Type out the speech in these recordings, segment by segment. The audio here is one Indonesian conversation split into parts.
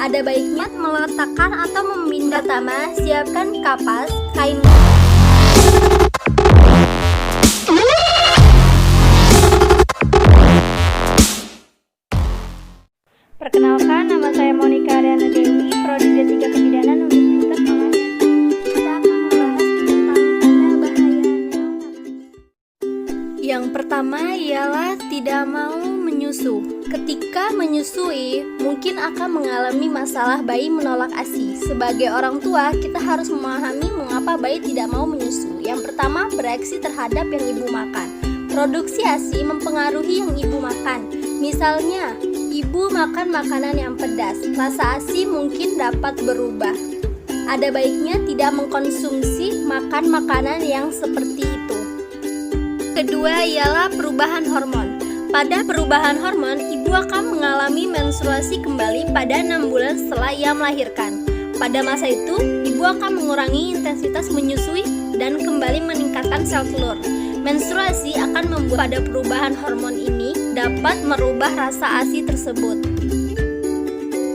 Ada baiknya meletakkan atau memindah. Pertama, siapkan kapas, kain. Perkenalkan, nama saya Monica Ariana Dewi, Prodi D3 Kebidanan Universitas Malaysia. Kita akan membahas tentang tanda bahaya neonatal. Yang pertama ialah tidak mau menyusu. Ketika menyusui, mungkin akan mengalami masalah bayi menolak ASI. Sebagai orang tua, kita harus memahami mengapa bayi tidak mau menyusu. Yang pertama, bereaksi terhadap yang ibu makan. Produksi ASI mempengaruhi yang ibu makan. Misalnya, ibu makan makanan yang pedas, rasa ASI mungkin dapat berubah. Ada baiknya tidak mengkonsumsi makan makanan yang seperti itu. Kedua ialah perubahan hormon. Pada perubahan hormon, ibu akan mengalami menstruasi kembali pada 6 bulan setelah ia melahirkan. Pada masa itu, ibu akan mengurangi intensitas menyusui dan kembali meningkatkan sel telur. Menstruasi akan membuat pada perubahan hormon ini dapat merubah rasa ASI tersebut.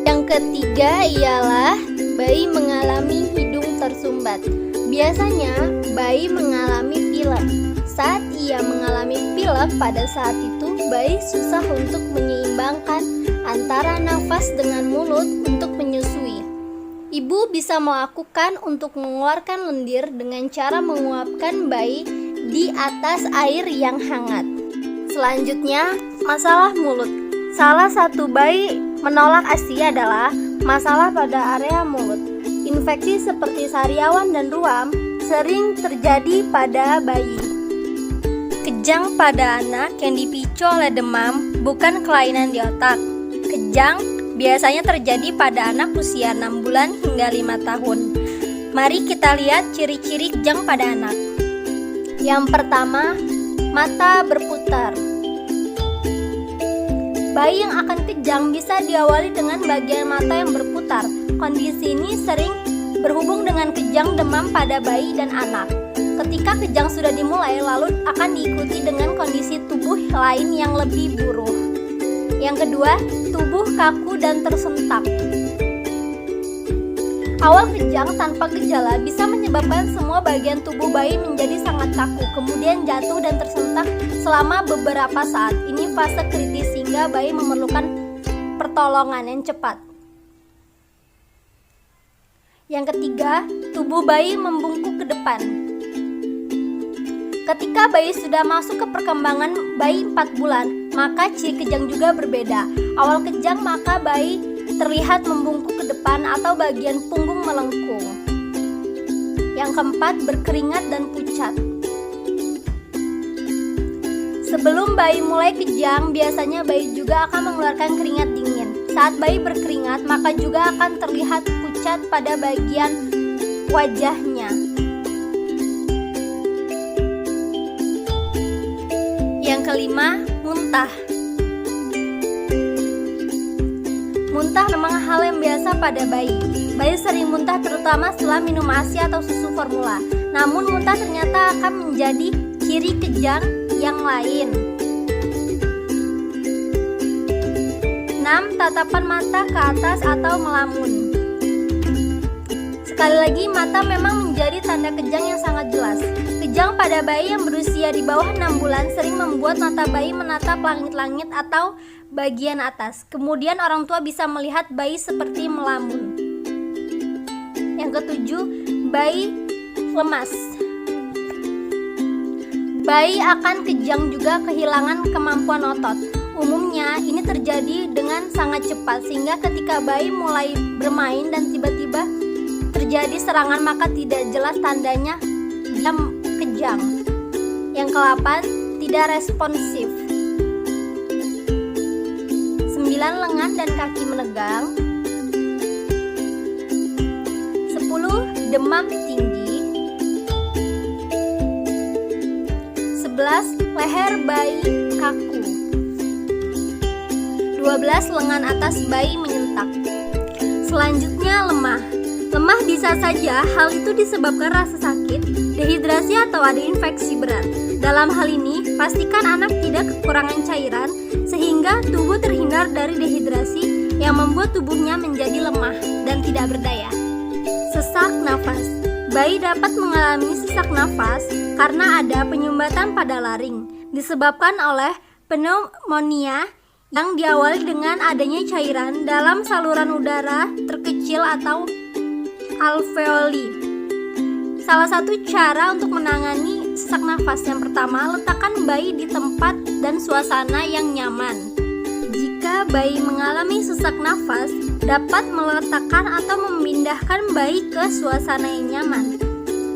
Yang ketiga ialah bayi mengalami hidung tersumbat. Biasanya bayi mengalami pilek. Saat ia mengalami pilek, pada saat itu bayi susah untuk menyeimbangkan antara nafas dengan mulut untuk menyusui. Ibu bisa melakukan untuk mengeluarkan lendir dengan cara menguapkan bayi di atas air yang hangat. Selanjutnya, masalah mulut. Salah satu bayi menolak ASI adalah masalah pada area mulut. Infeksi seperti sariawan dan ruam sering terjadi pada bayi. Kejang pada anak yang dipicu oleh demam bukan kelainan di otak. Kejang biasanya terjadi pada anak usia 6 bulan hingga 5 tahun. Mari kita lihat ciri-ciri kejang pada anak. Yang pertama, mata berputar. Bayi yang akan kejang bisa diawali dengan bagian mata yang berputar. Kondisi ini sering berhubung dengan kejang demam pada bayi dan anak. Ketika kejang sudah dimulai, lalu akan diikuti dengan kondisi tubuh lain yang lebih buruk. Yang kedua, tubuh kaku dan tersentak. Awal kejang tanpa gejala bisa menyebabkan semua bagian tubuh bayi menjadi sangat kaku, kemudian jatuh dan tersentak selama beberapa saat. Ini fase kritis sehingga bayi memerlukan pertolongan yang cepat. Yang ketiga, tubuh bayi membungkuk ke depan. Ketika bayi sudah masuk ke perkembangan bayi 4 bulan, maka ciri kejang juga berbeda. Awal kejang maka bayi terlihat membungkuk ke depan atau bagian punggung melengkung. Yang keempat, berkeringat dan pucat. Sebelum bayi mulai kejang, biasanya bayi juga akan mengeluarkan keringat dingin. Saat bayi berkeringat, maka juga akan terlihat pucat pada bagian wajahnya. Yang kelima, muntah. Muntah memang hal yang biasa pada bayi. Bayi sering muntah terutama setelah minum ASI atau susu formula. Namun muntah ternyata akan menjadi ciri kejang yang lain. 6. Tatapan mata ke atas atau melamun. Sekali lagi, mata memang menjadi tanda kejang yang sangat jelas. Kejang pada bayi yang berusia di bawah 6 bulan sering membuat mata bayi menatap langit-langit atau bagian atas. Kemudian orang tua bisa melihat bayi seperti melamun. Yang ketujuh, bayi lemas. Bayi akan kejang juga kehilangan kemampuan otot. Umumnya ini terjadi dengan sangat cepat sehingga ketika bayi mulai bermain dan tiba-tiba terjadi serangan maka tidak jelas tandanya dia kejang. Yang ke-8, tidak responsif. 9. Lengan dan kaki menegang. 10. Demam tinggi. 11. Leher bayi kaku. 12. Lengan atas bayi menyentak. Selanjutnya, lemah. Lemah bisa saja hal itu disebabkan rasa sakit, dehidrasi atau ada infeksi berat. Dalam hal ini, pastikan anak tidak kekurangan cairan sehingga tubuh terhindar dari dehidrasi yang membuat tubuhnya menjadi lemah. tidak berdaya. Sesak nafas. Bayi dapat mengalami sesak nafas karena ada penyumbatan pada laring disebabkan oleh pneumonia yang diawali dengan adanya cairan dalam saluran udara terkecil atau alveoli. Salah satu cara untuk menangani sesak nafas yang pertama, letakkan bayi di tempat dan suasana yang nyaman. Jika bayi mengalami sesak nafas, dapat meletakkan atau memindahkan bayi ke suasana yang nyaman.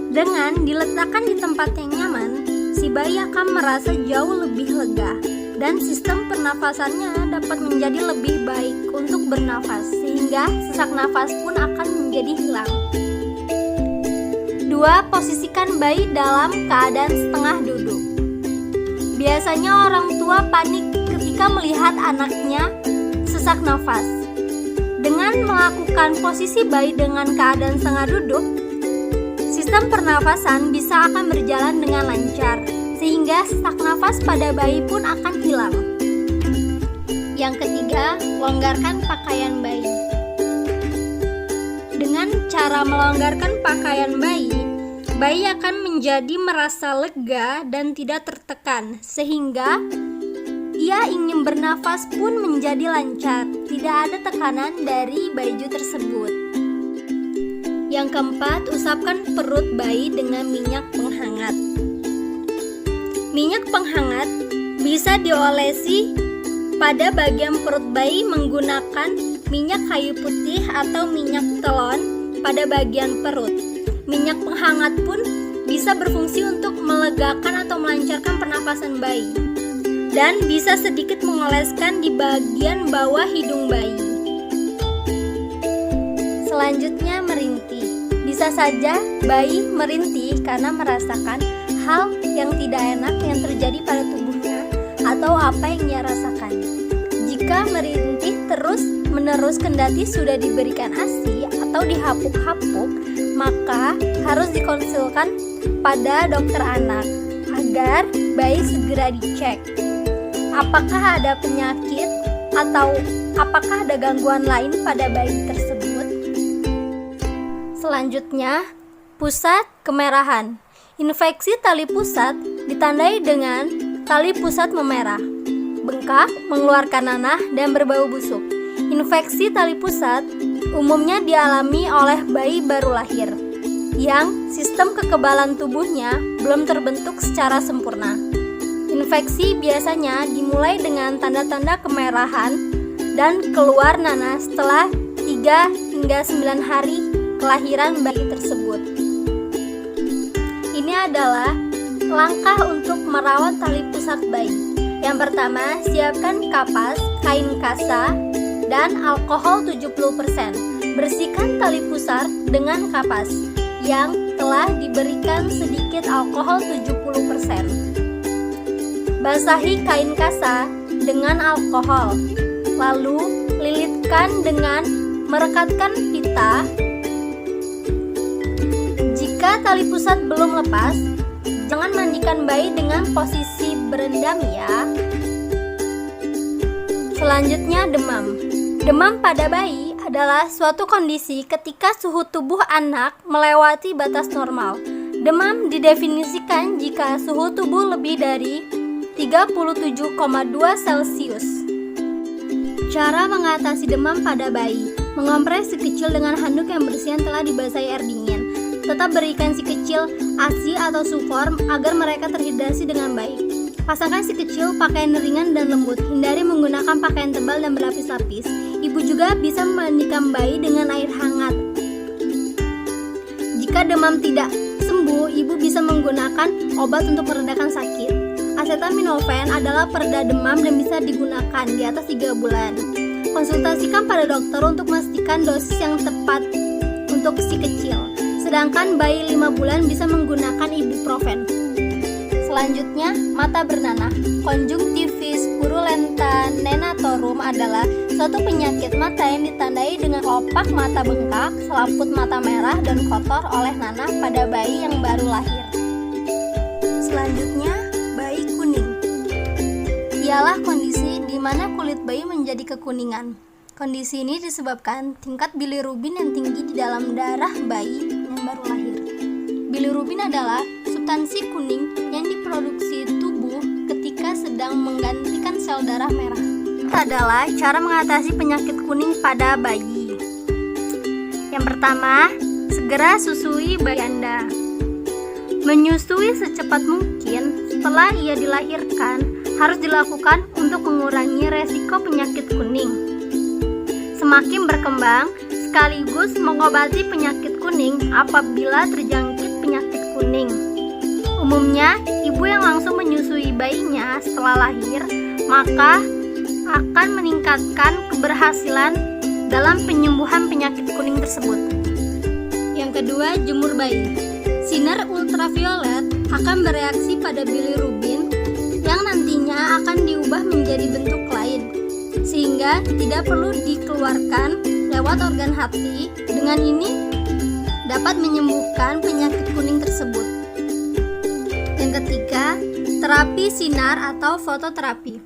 Dengan diletakkan di tempat yang nyaman, si bayi akan merasa jauh lebih lega dan sistem pernafasannya dapat menjadi lebih baik untuk bernafas, sehingga sesak nafas pun akan menjadi hilang. 2. Posisikan bayi dalam keadaan setengah duduk. Biasanya orang tua panik ketika melihat anaknya sesak nafas. Dengan melakukan posisi bayi dengan keadaan setengah duduk, sistem pernafasan bisa akan berjalan dengan lancar, sehingga sesak nafas pada bayi pun akan hilang. Yang ketiga, longgarkan pakaian bayi. Dengan cara melonggarkan pakaian bayi, bayi akan menjadi merasa lega dan tidak tertekan, sehingga ia ingin bernafas pun menjadi lancar, tidak ada tekanan dari baju tersebut. Yang keempat, usapkan perut bayi dengan minyak penghangat. Minyak penghangat bisa diolesi pada bagian perut bayi menggunakan minyak kayu putih atau minyak telon pada bagian perut. Minyak penghangat pun bisa berfungsi untuk melegakan atau melancarkan pernapasan bayi, dan bisa sedikit mengoleskan di bagian bawah hidung bayi. Selanjutnya, merintih. Bisa saja bayi merintih karena merasakan hal yang tidak enak yang terjadi pada tubuhnya atau apa yang ia rasakan. Jika merintih terus-menerus kendati sudah diberikan ASI atau dihapuk-hapuk, maka harus dikonsulkan pada dokter anak agar bayi segera dicek apakah ada penyakit atau apakah ada gangguan lain pada bayi tersebut. Selanjutnya, pusat kemerahan. Infeksi tali pusat ditandai dengan tali pusat memerah, bengkak, mengeluarkan nanah, dan berbau busuk. Infeksi tali pusat umumnya dialami oleh bayi baru lahir yang sistem kekebalan tubuhnya belum terbentuk secara sempurna. Infeksi biasanya dimulai dengan tanda-tanda kemerahan dan keluar nanah setelah 3 hingga 9 hari kelahiran bayi tersebut. Ini adalah langkah untuk merawat tali pusat bayi. Yang pertama, siapkan kapas, kain kasa, dan alkohol 70%. Bersihkan tali pusar dengan kapas yang telah diberikan sedikit alkohol 70%. Basahi kain kasa dengan alkohol, lalu lilitkan dengan merekatkan pita. Jika tali pusat belum lepas, jangan mandikan bayi dengan posisi berendam ya. Selanjutnya, demam. Demam pada bayi adalah suatu kondisi ketika suhu tubuh anak melewati batas normal. Demam didefinisikan jika suhu tubuh lebih dari 37,2 Celcius. Cara mengatasi demam pada bayi: mengompres si kecil dengan handuk yang bersih yang telah dibasahi air dingin. Tetap berikan si kecil ASI atau suform agar mereka terhidrasi dengan baik. Pasangkan si kecil pakaian ringan dan lembut. Hindari menggunakan pakaian tebal dan berlapis-lapis. Ibu juga bisa memandikan bayi dengan air hangat. Jika demam tidak sembuh, ibu bisa menggunakan obat untuk meredakan sakit. Acetaminophen adalah pereda demam dan bisa digunakan di atas 3 bulan. Konsultasikan pada dokter untuk memastikan dosis yang tepat untuk si kecil. Sedangkan bayi 5 bulan bisa menggunakan ibuprofen. Selanjutnya, mata bernanah. Konjungtivis purulenta nenatorum adalah suatu penyakit mata yang ditandai dengan kelopak mata bengkak, selaput mata merah, dan kotor oleh nanah pada bayi yang baru lahir. Selanjutnya, bayi kuning. Ialah kondisi di mana kulit bayi menjadi kekuningan. Kondisi ini disebabkan tingkat bilirubin yang tinggi di dalam darah bayi yang baru lahir. Bilirubin adalah substansi kuning yang diproduksi tubuh ketika sedang menggantikan sel darah merah. Ini adalah cara mengatasi penyakit kuning pada bayi. Yang pertama, segera susui bayi Anda. Menyusui secepat mungkin setelah ia dilahirkan harus dilakukan untuk mengurangi resiko penyakit kuning. Semakin berkembang, sekaligus mengobati penyakit kuning apabila terjangkit penyakit kuning. Umumnya, ibu yang langsung menyusui bayinya setelah lahir, maka akan meningkatkan keberhasilan dalam penyembuhan penyakit kuning tersebut. Yang kedua, jemur bayi. Sinar ultraviolet akan bereaksi pada bilirubin yang nantinya akan diubah menjadi bentuk lain, sehingga tidak perlu dikeluarkan lewat organ hati. Dengan ini dapat menyembuhkan penyakit kuning tersebut. Yang ketiga, terapi sinar atau fototerapi.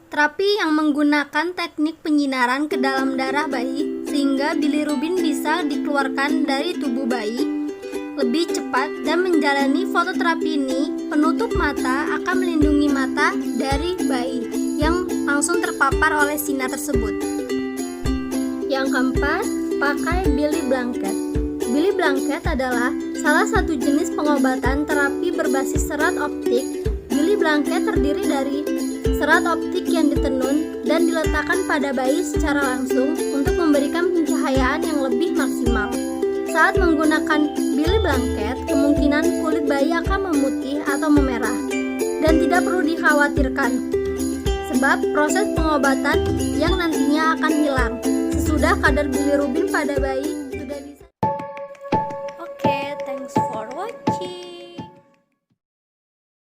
Terapi yang menggunakan teknik penyinaran ke dalam darah bayi sehingga bilirubin bisa dikeluarkan dari tubuh bayi lebih cepat, dan menjalani fototerapi ini penutup mata akan melindungi mata dari bayi yang langsung terpapar oleh sinar tersebut. Yang keempat, pakai Bili Blanket. Bili Blanket adalah salah satu jenis pengobatan terapi berbasis serat optik. Bili Blanket terdiri dari serat optik yang ditenun dan diletakkan pada bayi secara langsung untuk memberikan pencahayaan yang lebih maksimal. Saat menggunakan Bili Blanket, kemungkinan kulit bayi akan memutih atau memerah dan tidak perlu dikhawatirkan, sebab proses pengobatan yang nantinya akan hilang sesudah kadar bilirubin pada bayi